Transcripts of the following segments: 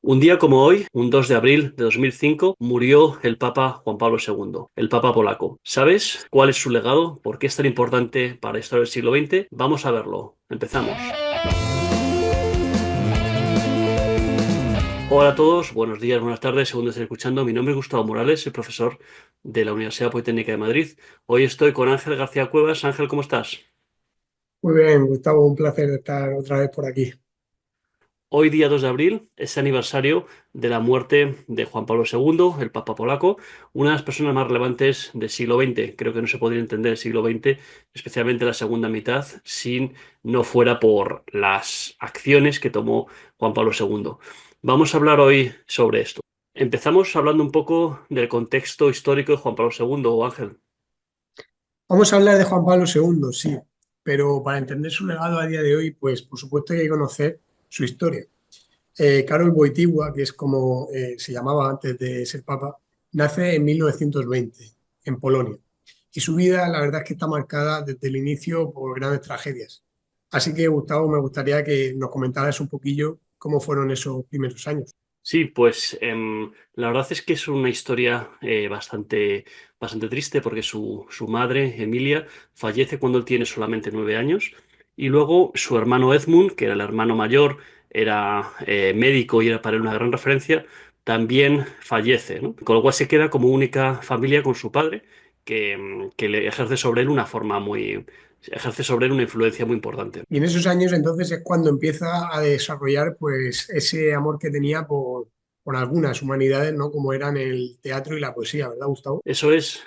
Un día como hoy, un 2 de abril de 2005, murió el Papa Juan Pablo II, el Papa polaco. ¿Sabes cuál es su legado? ¿Por qué es tan importante para la historia del siglo XX? Vamos a verlo. Empezamos. Hola a todos, buenos días, buenas tardes, según estéis escuchando. Mi nombre es Gustavo Morales, soy profesor de la Universidad Politécnica de Madrid. Hoy estoy con Ángel García Cuevas. Ángel, ¿cómo estás? Muy bien, Gustavo, un placer estar otra vez por aquí. Hoy, día 2 de abril, es aniversario de la muerte de Juan Pablo II, el Papa polaco, una de las personas más relevantes del siglo XX. Creo que no se podría entender el siglo XX, especialmente la segunda mitad, si no fuera por las acciones que tomó Juan Pablo II. Vamos a hablar hoy sobre esto. Empezamos hablando un poco del contexto histórico de Juan Pablo II, Ángel. Vamos a hablar de Juan Pablo II, sí, pero para entender su legado a día de hoy, pues por supuesto hay que conocer su historia. Karol Wojtyła, que es como se llamaba antes de ser papa, nace en 1920 en Polonia. Y su vida, la verdad es que está marcada desde el inicio por grandes tragedias. Así que, Gustavo, me gustaría que nos comentaras un poquillo cómo fueron esos primeros años. Sí, pues la verdad es que es una historia bastante triste porque su madre, Emilia, fallece cuando él tiene solamente 9 años y luego su hermano Edmund, que era el hermano mayor, era médico y era para él una gran referencia, también fallece, ¿no? Con lo cual se queda como única familia con su padre que le ejerce sobre él ejerce sobre él una influencia muy importante. Y en esos años entonces es cuando empieza a desarrollar pues ese amor que tenía por algunas humanidades, ¿no? Como eran el teatro y la poesía, ¿verdad, Gustavo? Eso es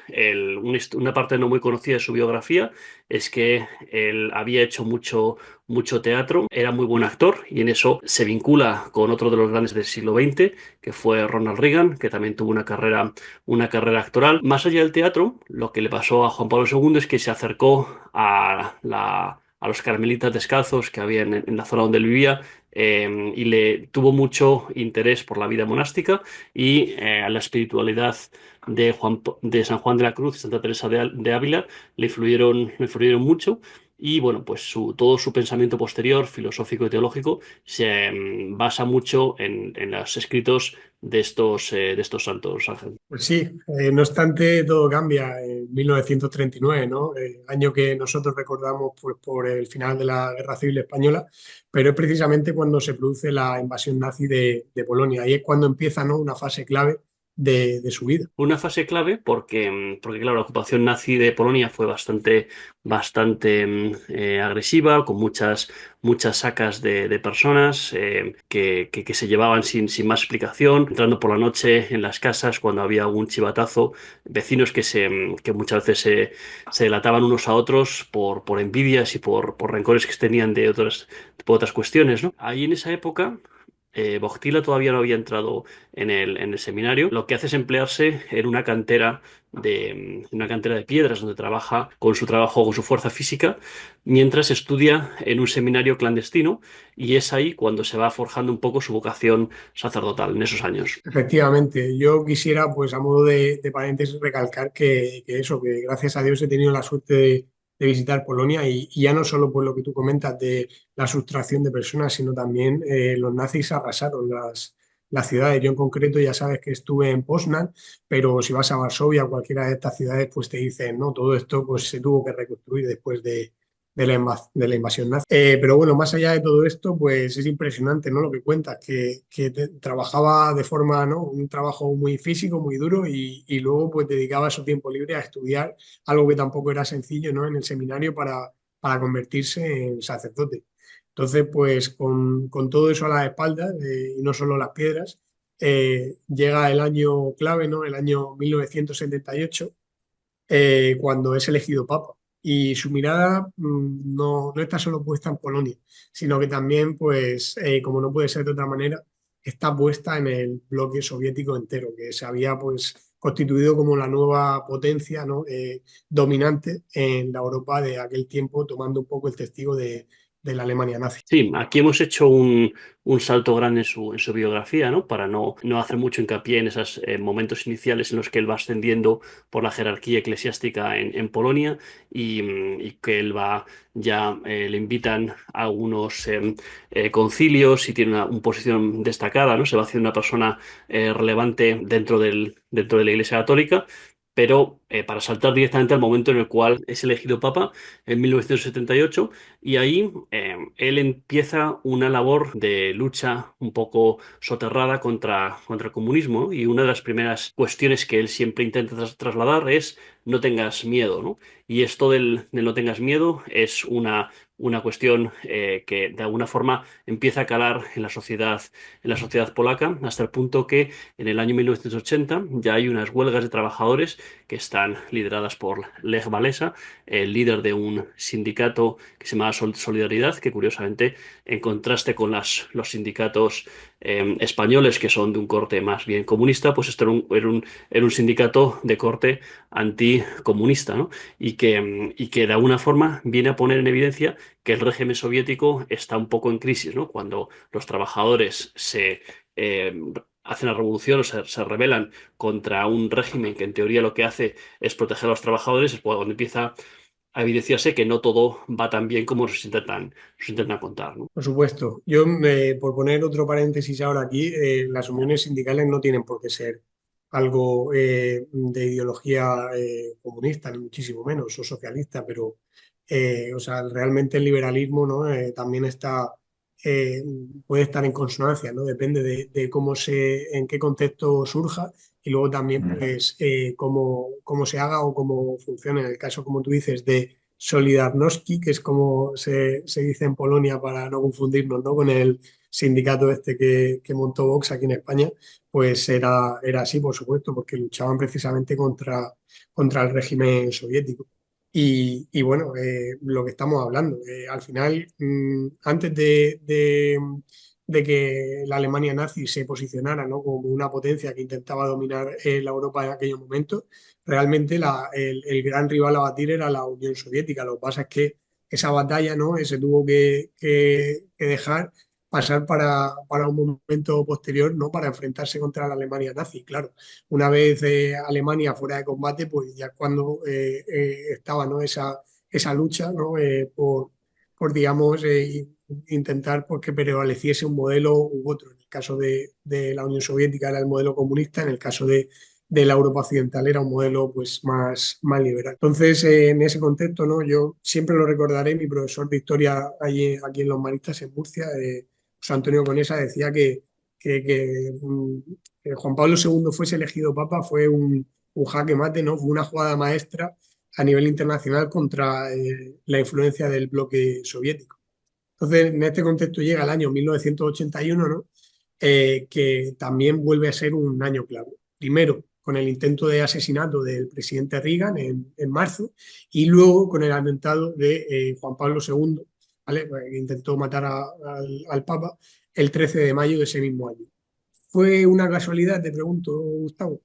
una parte no muy conocida de su biografía, es que él había hecho mucho teatro, era muy buen actor y en eso se vincula con otro de los grandes del siglo XX, que fue Ronald Reagan, que también tuvo una carrera actoral. Más allá del teatro, lo que le pasó a Juan Pablo II es que se acercó a los carmelitas descalzos que había en la zona donde él vivía y le tuvo mucho interés por la vida monástica y a la espiritualidad de San Juan de la Cruz y Santa Teresa de Ávila le influyeron mucho. Y bueno, pues todo su pensamiento posterior, filosófico y teológico, se basa mucho en los escritos de estos santos, Ángel. Pues sí, no obstante, todo cambia en 1939, ¿no? Año que nosotros recordamos pues, por el final de la Guerra Civil Española, pero es precisamente cuando se produce la invasión nazi de Polonia. Ahí es cuando empieza, ¿no? Una fase clave de su vida. Una fase clave porque claro, la ocupación nazi de Polonia fue bastante agresiva, con muchas sacas de personas que se llevaban sin más explicación, entrando por la noche en las casas cuando había algún chivatazo, vecinos que muchas veces se delataban unos a otros por envidias y por rencores que tenían por otras cuestiones, ¿no? Ahí en esa época Bojtila todavía no había entrado en el seminario. Lo que hace es emplearse en una cantera de piedras donde trabaja con su fuerza física, mientras estudia en un seminario clandestino y es ahí cuando se va forjando un poco su vocación sacerdotal en esos años. Efectivamente, yo quisiera, pues a modo de paréntesis, recalcar que eso, que gracias a Dios he tenido la suerte de visitar Polonia y ya no solo por lo que tú comentas de la sustracción de personas, sino también los nazis arrasaron las ciudades. Yo en concreto ya sabes que estuve en Poznan, pero si vas a Varsovia o cualquiera de estas ciudades, pues te dicen, no, todo esto pues se tuvo que reconstruir después de la invasión nazi. Pero bueno, más allá de todo esto, pues es impresionante, ¿no? Lo que cuentas, que trabajaba de forma, ¿no? Un trabajo muy físico, muy duro y luego pues dedicaba su tiempo libre a estudiar algo que tampoco era sencillo, ¿no? En el seminario para convertirse en sacerdote. Entonces, pues con todo eso a las espaldas y no solo las piedras, llega el año clave, ¿no? El año 1978 cuando es elegido papa. Y su mirada no está solo puesta en Polonia, sino que también, pues, como no puede ser de otra manera, está puesta en el bloque soviético entero, que se había pues, constituido como la nueva potencia, ¿no? Dominante en la Europa de aquel tiempo, tomando un poco el testigo de la Alemania nazi. Sí, aquí hemos hecho un salto grande en su biografía, ¿no? Para no hacer mucho hincapié en esos momentos iniciales en los que él va ascendiendo por la jerarquía eclesiástica en Polonia y que él va ya le invitan a algunos concilios y tiene una posición destacada, ¿no? Se va haciendo una persona relevante dentro de la Iglesia Católica. Pero para saltar directamente al momento en el cual es elegido papa, en 1978, y ahí él empieza una labor de lucha un poco soterrada contra el comunismo, ¿no? Y una de las primeras cuestiones que él siempre intenta trasladar es no tengas miedo, ¿no? Y esto del no tengas miedo es una cuestión que de alguna forma empieza a calar en la sociedad polaca, hasta el punto que en el año 1980 ya hay unas huelgas de trabajadores que están lideradas por Lech Walesa, el líder de un sindicato que se llama Solidaridad, que curiosamente, en contraste con los sindicatos españoles, que son de un corte más bien comunista, pues esto era un sindicato de corte anticomunista, ¿no? Y que de alguna forma viene a poner en evidencia que el régimen soviético está un poco en crisis, ¿no? Cuando los trabajadores eh, hacen la revolución o se rebelan contra un régimen que en teoría lo que hace es proteger a los trabajadores, es cuando empieza a evidenciarse que no todo va tan bien como nos intentan contar, ¿no? Por supuesto, por poner otro paréntesis ahora aquí, las uniones sindicales no tienen por qué ser algo de ideología comunista, ni muchísimo menos, o socialista, pero o sea, realmente el liberalismo, ¿no? También eh, puede estar en consonancia, ¿no? Depende de en qué contexto surja y luego también pues, cómo se haga o cómo funcione. En el caso, como tú dices, de Solidarności, que es como se dice en Polonia para no confundirnos, ¿no? Con el sindicato este que montó Vox aquí en España, pues era así, por supuesto, porque luchaban precisamente contra el régimen soviético. Y bueno, lo que estamos hablando, al final, antes de que la Alemania nazi se posicionara, ¿no? Como una potencia que intentaba dominar la Europa en aquellos momentos, realmente el gran rival a batir era la Unión Soviética. Lo que pasa es que esa batalla, ¿no? Se tuvo que dejar pasar para un momento posterior, ¿no? Para enfrentarse contra la Alemania nazi. Claro, una vez Alemania fuera de combate, pues ya cuando estaba, ¿no? esa lucha, ¿no? Digamos, intentar pues, que prevaleciese un modelo u otro. En el caso de la Unión Soviética era el modelo comunista, en el caso de la Europa occidental era un modelo pues más liberal. Entonces, en ese contexto, ¿no? Yo siempre lo recordaré, mi profesor de historia aquí en Los Maristas, en Murcia, José Antonio Conesa, decía que Juan Pablo II fuese elegido papa fue un jaque mate, ¿no? Fue una jugada maestra a nivel internacional contra la influencia del bloque soviético. Entonces, en este contexto llega el año 1981, ¿no? Que también vuelve a ser un año clave. Primero, con el intento de asesinato del presidente Reagan en marzo, y luego con el atentado de Juan Pablo II, ¿vale? Que intentó matar al Papa el 13 de mayo de ese mismo año. ¿Fue una casualidad, te pregunto, Gustavo?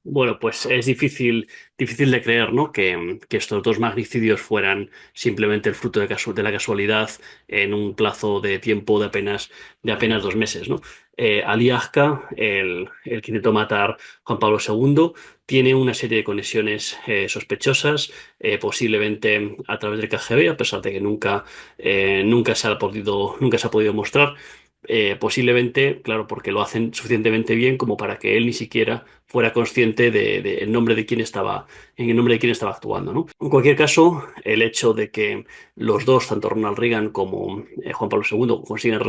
Bueno, pues es difícil de creer, ¿no? Que estos dos magnicidios fueran simplemente el fruto de la casualidad en un plazo de tiempo de apenas 2 meses, ¿no? Ali Agca, el que intentó matar Juan Pablo II, tiene una serie de conexiones sospechosas, posiblemente a través del KGB, a pesar de que nunca se ha podido mostrar. Posiblemente, claro, porque lo hacen suficientemente bien como para que él ni siquiera fuera consciente en el nombre de quién estaba actuando, ¿no? En cualquier caso, el hecho de que los dos, tanto Ronald Reagan como Juan Pablo II, consigan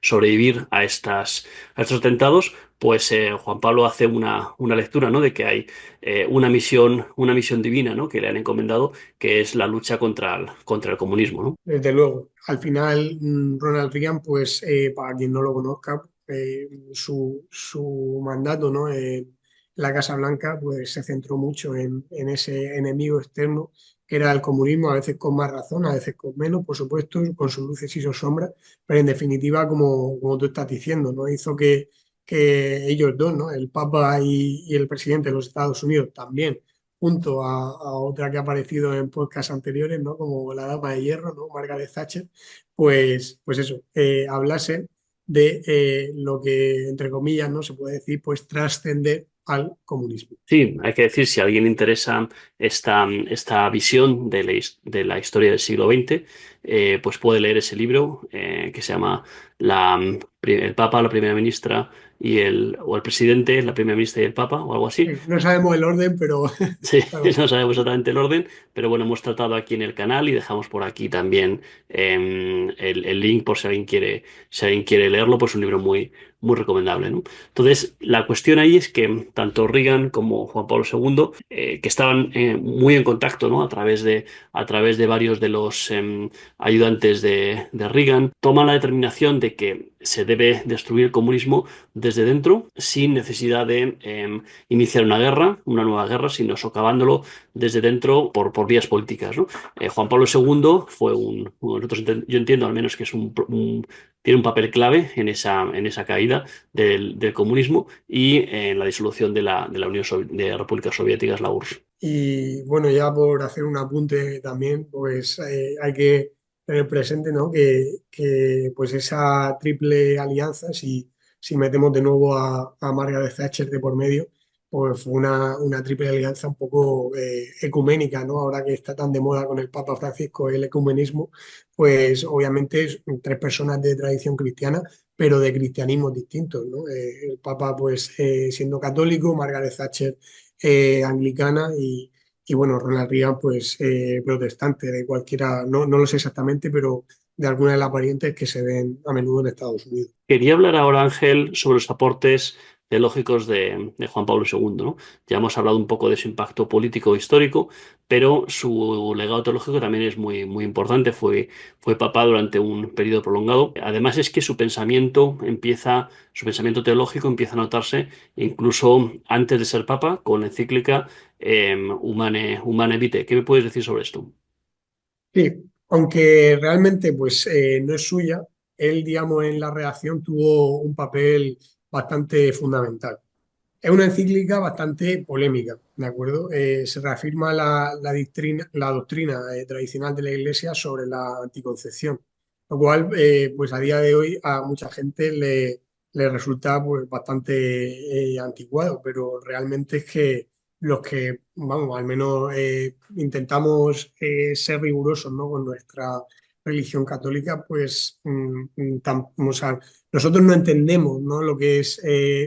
sobrevivir a estos atentados, pues Juan Pablo hace una lectura, ¿no? De que hay una misión divina, ¿no? Que le han encomendado, que es la lucha contra el comunismo, ¿no? Desde luego, al final Ronald Reagan, pues para quien no lo conozca, su mandato, ¿no? En la Casa Blanca, pues se centró mucho en ese enemigo externo que era el comunismo, a veces con más razón, a veces con menos, por supuesto, con sus luces y sus sombras, pero en definitiva, como tú estás diciendo, ¿no? Hizo que ellos dos, ¿no? El Papa y el presidente de los Estados Unidos también junto a otra que ha aparecido en podcasts anteriores, ¿no? Como La Dama de Hierro, ¿no? Margaret Thatcher, pues eso, hablase de lo que, entre comillas, ¿no? Se puede decir, pues trascender al comunismo. Sí, hay que decir, si a alguien le interesa esta visión de la historia del siglo XX, pues puede leer ese libro que se llama el Papa, la Primera Ministra o el Presidente, la Primera Ministra y el Papa, o algo así. No sabemos el orden, pero Sí, algo así. no sabemos exactamente el orden, pero bueno, hemos tratado aquí en el canal y dejamos por aquí también el link por si alguien quiere leerlo, pues un libro muy recomendable, ¿no? Entonces, la cuestión ahí es que tanto Reagan como Juan Pablo II, que estaban muy en contacto, ¿no? A través de varios de los ayudantes de Reagan, toman la determinación de que se debe destruir el comunismo desde dentro, sin necesidad de iniciar una guerra, una nueva guerra, sino socavándolo desde dentro por vías políticas, ¿no? Juan Pablo II fue yo entiendo al menos que es tiene un papel clave en esa caída del comunismo y en la disolución de la de Repúblicas Soviéticas, la URSS. Y bueno, ya por hacer un apunte también, pues hay que tener presente, ¿no? Pues esa triple alianza, si metemos de nuevo a Margaret Thatcher de por medio, pues fue una triple alianza un poco ecuménica, ¿no? Ahora que está tan de moda con el Papa Francisco el ecumenismo, pues obviamente es tres personas de tradición cristiana, pero de cristianismos distintos, ¿no? El Papa pues siendo católico, Margaret Thatcher anglicana y bueno, Ronald Reagan pues protestante de cualquiera, no lo sé exactamente, pero de alguna de las variantes que se ven a menudo en Estados Unidos. Quería hablar ahora, Ángel, sobre los aportes teológicos de Juan Pablo II, ¿no? Ya hemos hablado un poco de su impacto político e histórico, pero su legado teológico también es muy importante. Fue papa durante un periodo prolongado. Además, es que su pensamiento teológico empieza a notarse incluso antes de ser papa, con la encíclica Humane Vitae. ¿Qué me puedes decir sobre esto? Sí, aunque realmente pues no es suya, él digamos en la redacción tuvo un papel bastante fundamental. Es una encíclica bastante polémica, ¿de acuerdo? Se reafirma la doctrina tradicional de la Iglesia sobre la anticoncepción, lo cual, pues a día de hoy a mucha gente le resulta pues bastante anticuado, pero realmente es que los que, vamos, al menos intentamos ser rigurosos, ¿no? Con nuestra religión católica, pues o sea, nosotros no entendemos, ¿no? Lo que es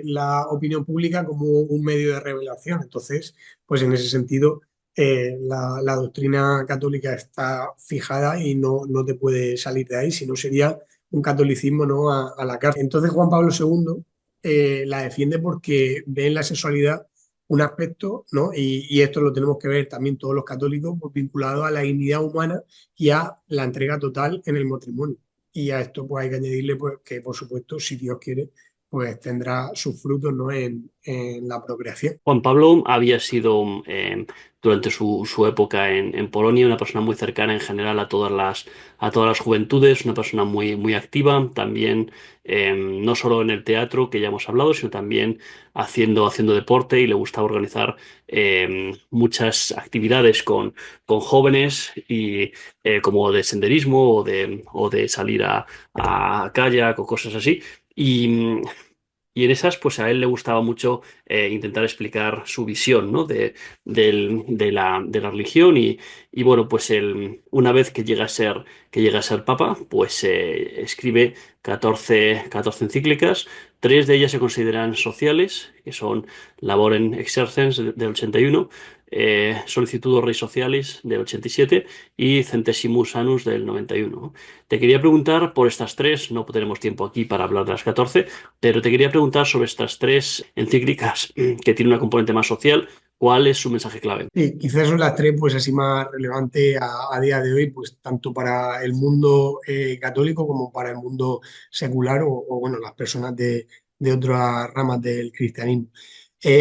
la opinión pública como un medio de revelación. Entonces, pues en ese sentido, la doctrina católica está fijada y no te puede salir de ahí, si no sería un catolicismo, ¿no? A la cárcel. Entonces, Juan Pablo II la defiende porque ve en la sexualidad un aspecto, ¿no? Y esto lo tenemos que ver también todos los católicos, pues, vinculado a la dignidad humana y a la entrega total en el matrimonio. Y a esto pues hay que añadirle pues, que, por supuesto, si Dios quiere, pues tendrá sus frutos, ¿no? En la procreación. Juan Pablo había sido, durante su época en Polonia, una persona muy cercana en general a todas las juventudes, una persona muy activa, también no solo en el teatro, que ya hemos hablado, sino también haciendo deporte y le gustaba organizar muchas actividades con jóvenes y como de senderismo o de salir a kayak o cosas así. Y en esas, pues a él le gustaba mucho intentar explicar su visión, ¿no? De la religión y bueno, pues él, una vez que llega a ser papa, pues escribe 14 encíclicas. Tres de ellas se consideran sociales, que son Laborem Exercens del 81, Solicitudo Rei Socialis del 87 y Centesimus Annus del 91. Te quería preguntar por estas tres, no tenemos tiempo aquí para hablar de las 14, pero te quería preguntar sobre estas tres encíclicas que tienen una componente más social, ¿cuál es su mensaje clave? Sí, quizás son las tres, pues así más relevantes a día de hoy, pues tanto para el mundo católico como para el mundo secular bueno, las personas de otras ramas del cristianismo.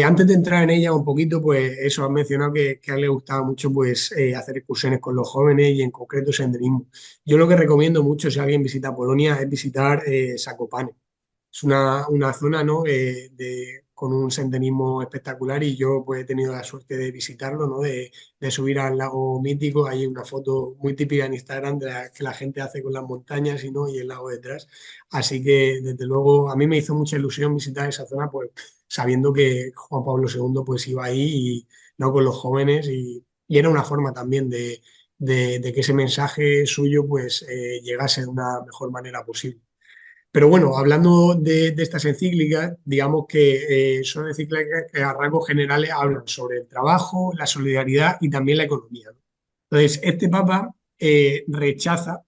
Antes de entrar en ella un poquito, pues eso, has mencionado que a él le gustaba mucho pues hacer excursiones con los jóvenes y en concreto senderismo. Yo lo que recomiendo mucho si alguien visita Polonia es visitar Zakopane. Es una zona, ¿no? con un senderismo espectacular y yo pues he tenido la suerte de visitarlo, ¿no? De subir al lago mítico. Hay una foto muy típica en Instagram de la que la gente hace con las montañas y, ¿no? y el lago detrás. Así que desde luego a mí me hizo mucha ilusión visitar esa zona pues sabiendo que Juan Pablo II pues iba ahí y no con los jóvenes y era una forma también de que ese mensaje suyo pues llegase de una mejor manera posible. Pero bueno, hablando de estas encíclicas, digamos que son encíclicas que a rasgos generales hablan sobre el trabajo, la solidaridad y también la economía, ¿no? Entonces, este papa rechaza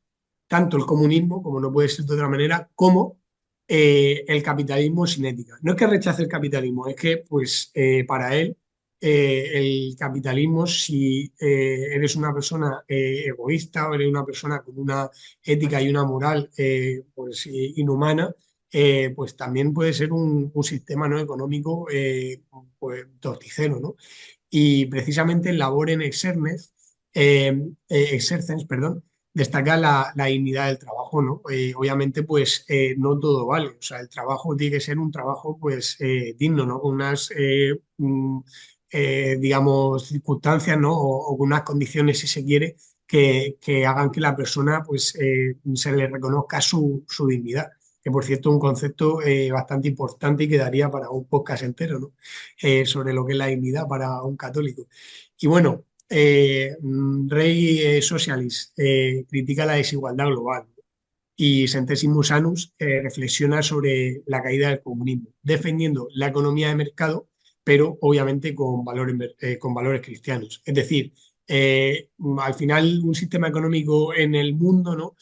tanto el comunismo, como no puede ser de otra manera, como el capitalismo sin ética. No es que rechace el capitalismo, es que pues para él el capitalismo, si eres una persona egoísta o eres una persona con una ética y una moral pues, inhumana, pues también puede ser un sistema no económico pues, torticero, ¿no? Y precisamente en Labor en Exercens, Exercens, perdón, destaca la dignidad del trabajo, ¿no? Obviamente, pues no todo vale, o sea, el trabajo tiene que ser un trabajo, pues, digno, ¿no? Con unas, digamos, circunstancias, ¿no? O con unas condiciones, si se quiere, que hagan que la persona, pues, se le reconozca su dignidad. Que por cierto es un concepto bastante importante y que daría para un podcast entero, ¿no? Sobre lo que es la dignidad para un católico. Y bueno, Rey Socialist critica la desigualdad global y Centesimus Annus reflexiona sobre la caída del comunismo, defendiendo la economía de mercado, pero obviamente con valores cristianos. Es decir, al final un sistema económico en el mundo, ¿no?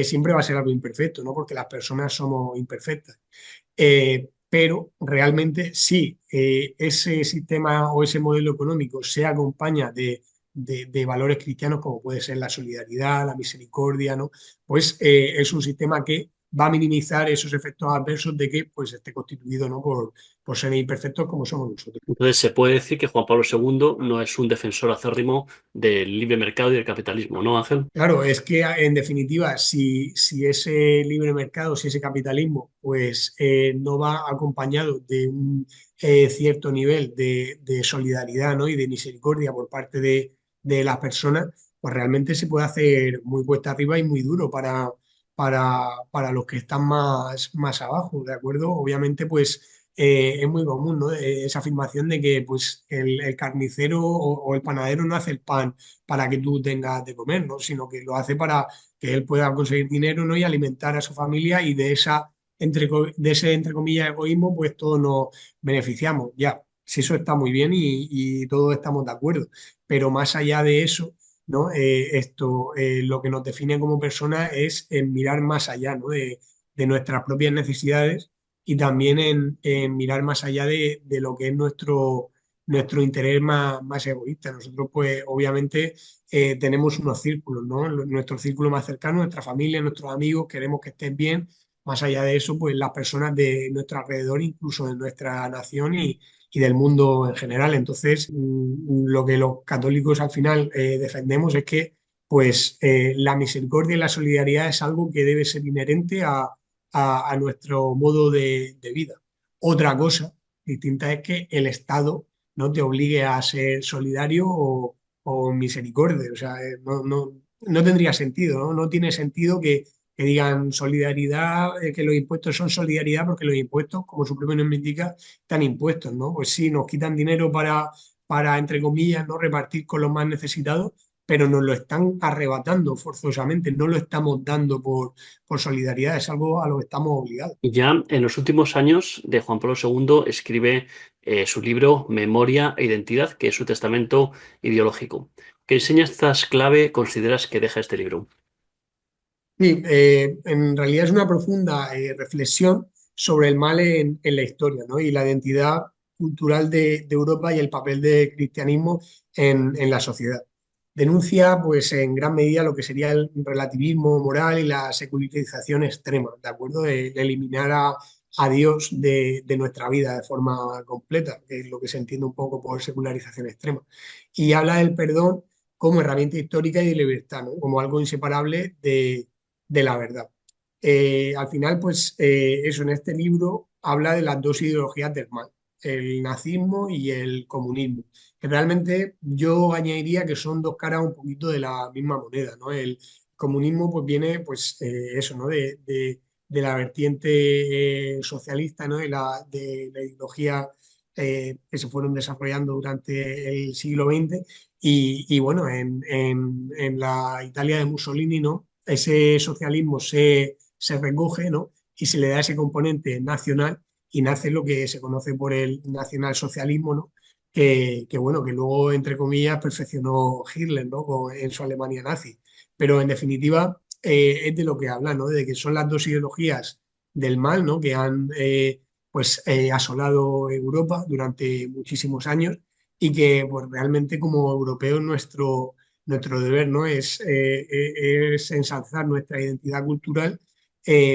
Siempre va a ser algo imperfecto, ¿no? Porque las personas somos imperfectas. Pero realmente sí, ese sistema o ese modelo económico se acompaña de valores cristianos como puede ser la solidaridad, la misericordia, ¿no? Pues es un sistema que va a minimizar esos efectos adversos de que pues, esté constituido, ¿no? por seres imperfectos como somos nosotros. Entonces se puede decir que Juan Pablo II no es un defensor acérrimo del libre mercado y del capitalismo, ¿no, Ángel? Claro, es que en definitiva, si ese libre mercado, si ese capitalismo, pues no va acompañado de un cierto nivel de solidaridad, ¿no? y de misericordia por parte de las personas, pues realmente se puede hacer muy cuesta arriba y muy duro para los que están más abajo, ¿de acuerdo? Obviamente, pues es muy común, ¿no? Esa afirmación de que pues el carnicero o el panadero no hace el pan para que tú tengas de comer, ¿no? Sino que lo hace para que él pueda conseguir dinero, ¿no? y alimentar a su familia y de ese, entre comillas, egoísmo, pues todos nos beneficiamos. Ya, si eso está muy bien y todos estamos de acuerdo, pero más allá de eso, ¿no? Lo que nos define como personas es en mirar más allá, ¿no? de nuestras propias necesidades y también en mirar más allá de lo que es nuestro interés más egoísta. Nosotros, pues, obviamente, tenemos unos círculos, ¿no? Nuestro círculo más cercano, nuestra familia, nuestros amigos, queremos que estén bien. Más allá de eso, pues las personas de nuestro alrededor, incluso de nuestra nación y del mundo en general. Entonces, lo que los católicos al final defendemos es que pues la misericordia y la solidaridad es algo que debe ser inherente a nuestro modo de vida. Otra cosa distinta es que el Estado no te obligue a ser solidario o misericordia. O sea, no tendría sentido, ¿no? No tiene sentido que digan solidaridad, que los impuestos son solidaridad, porque los impuestos, como su propio nombre indica, están impuestos, ¿no? Pues sí, nos quitan dinero para, entre comillas, no repartir con los más necesitados, pero nos lo están arrebatando forzosamente, no lo estamos dando por solidaridad, es algo a lo que estamos obligados. Ya en los últimos años de Juan Pablo II escribe su libro Memoria e Identidad, que es su testamento ideológico. ¿Qué enseñanzas clave consideras que deja este libro? Sí, en realidad es una profunda reflexión sobre el mal en la historia, ¿no? y la identidad cultural de Europa y el papel del cristianismo en la sociedad. Denuncia, pues, en gran medida lo que sería el relativismo moral y la secularización extrema, ¿de acuerdo? De eliminar a Dios de nuestra vida de forma completa, que es lo que se entiende un poco por secularización extrema. Y habla del perdón como herramienta histórica y de libertad, ¿no? Como algo inseparable de la verdad. Al final, pues eso en este libro habla de las dos ideologías del mal. el nazismo y el comunismo, que realmente yo añadiría que son dos caras un poquito de la misma moneda, ¿no? El comunismo pues viene, pues eso, ¿no? De la vertiente socialista, ¿no? De la ideología que se fueron desarrollando durante el siglo XX y bueno, en la Italia de Mussolini, ¿no? Ese socialismo se recoge, ¿no? Y se le da ese componente nacional y nace lo que se conoce por el nacionalsocialismo, ¿no? Bueno, que luego, entre comillas, perfeccionó Hitler, ¿no? En su Alemania nazi. Pero en definitiva, es de lo que habla, ¿no? De que son las dos ideologías del mal, ¿no? Que han asolado Europa durante muchísimos años y que pues, realmente como europeos nuestro deber, ¿no? Es ensalzar nuestra identidad cultural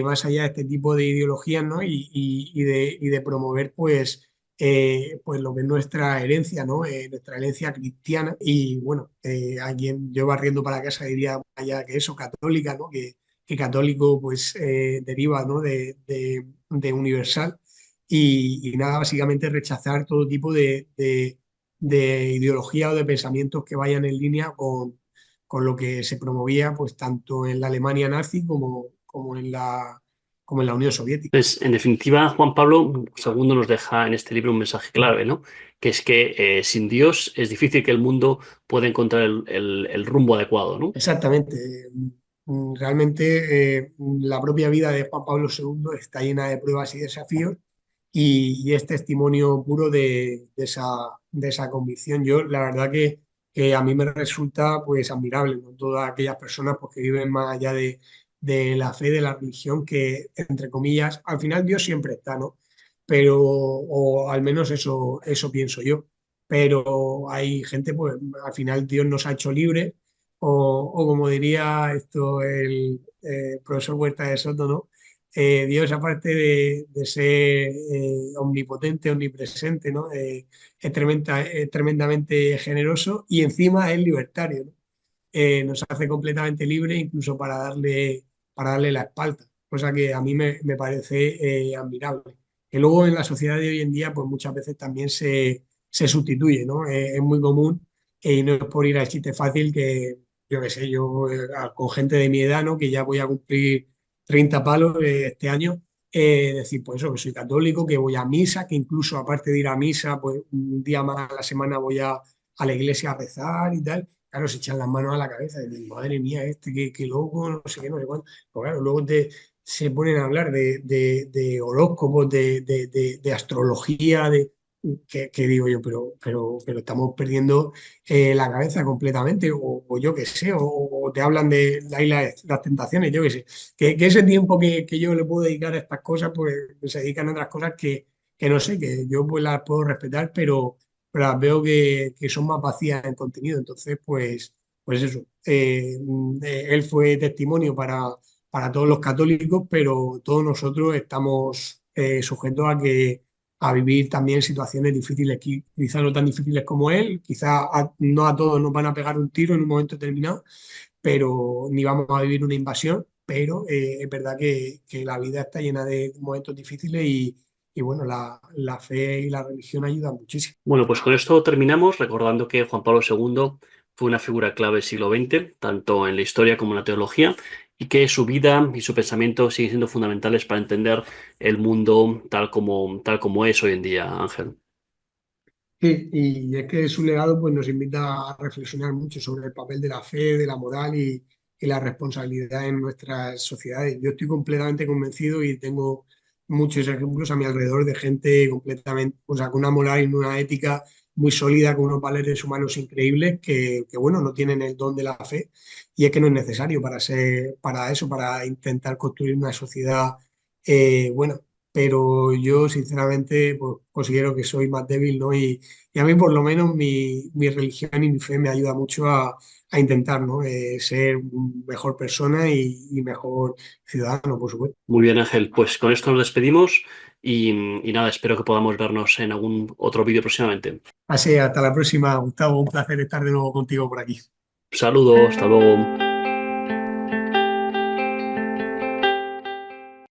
más allá de este tipo de ideologías, ¿no? Y de promover, pues lo que es nuestra herencia, ¿no? Nuestra herencia cristiana. Y bueno, a quien yo barriendo para casa diría, allá que eso, católica, ¿no? Que católico, pues deriva, ¿no? De universal. Y nada, básicamente rechazar todo tipo de ideología o de pensamientos que vayan en línea con lo que se promovía pues tanto en la Alemania nazi como en la Unión Soviética. Pues, en definitiva, Juan Pablo II nos deja en este libro un mensaje clave, ¿no? Que es que sin Dios es difícil que el mundo pueda encontrar el rumbo adecuado, ¿no? Exactamente. Realmente la propia vida de Juan Pablo II está llena de pruebas y desafíos y es testimonio puro de esa convicción. Yo, la verdad que a mí me resulta pues admirable, ¿no? Todas aquellas personas pues, que viven más allá de la fe, de la religión, que entre comillas, al final Dios siempre está, ¿no? Pero, o al menos eso pienso yo. Pero hay gente, pues al final Dios nos ha hecho libres o como diría esto el profesor Huerta de Soto, ¿no? Dios, aparte de ser omnipotente, omnipresente, ¿no? Es tremendamente generoso y encima es libertario, ¿no? Nos hace completamente libres incluso para darle la espalda, cosa que a mí me parece admirable. Que luego en la sociedad de hoy en día, pues muchas veces también se sustituye, ¿no? Es muy común y no es por ir al chiste fácil que, yo qué sé, yo con gente de mi edad, ¿no? Que ya voy a cumplir 30 palos este año, decir, pues eso, que soy católico, que voy a misa, que incluso aparte de ir a misa, pues un día más a la semana voy a la iglesia a rezar y tal. Claro, se echan las manos a la cabeza y dicen, madre mía, qué loco, no sé qué, no sé cuánto. Pues claro, luego se ponen a hablar de horóscopos, de astrología, que digo yo, pero estamos perdiendo la cabeza completamente, o yo qué sé, o te hablan de la isla de las tentaciones, yo qué sé. Que ese tiempo que yo le puedo dedicar a estas cosas, pues se dedican a otras cosas que no sé, que yo pues las puedo respetar, pero las veo que son más vacías en contenido. Entonces, pues eso, él fue testimonio para todos los católicos, pero todos nosotros estamos sujetos a vivir también situaciones difíciles, quizás no tan difíciles como él, quizás no a todos nos van a pegar un tiro en un momento determinado, pero ni vamos a vivir una invasión, pero es verdad que la vida está llena de momentos difíciles y bueno, la fe y la religión ayudan muchísimo. Bueno, pues con esto terminamos recordando que Juan Pablo II fue una figura clave del siglo XX, tanto en la historia como en la teología, y que su vida y su pensamiento siguen siendo fundamentales para entender el mundo tal como es hoy en día, Ángel. Sí, y es que su legado pues, nos invita a reflexionar mucho sobre el papel de la fe, de la moral y la responsabilidad en nuestras sociedades. Yo estoy completamente convencido y tengo muchos ejemplos a mi alrededor de gente completamente, o sea, con una moral y una ética muy sólida, con unos valores humanos increíbles bueno, no tienen el don de la fe y es que no es necesario para eso, para intentar construir una sociedad buena. Pero yo sinceramente pues, considero que soy más débil, ¿no? Y a mí por lo menos mi religión y mi fe me ayuda mucho a intentar, ¿no? Ser mejor persona y mejor ciudadano, por supuesto. Muy bien, Ángel, pues con esto nos despedimos y nada, espero que podamos vernos en algún otro vídeo próximamente. Así, hasta la próxima, Gustavo. Un placer estar de nuevo contigo por aquí. Saludos, hasta luego.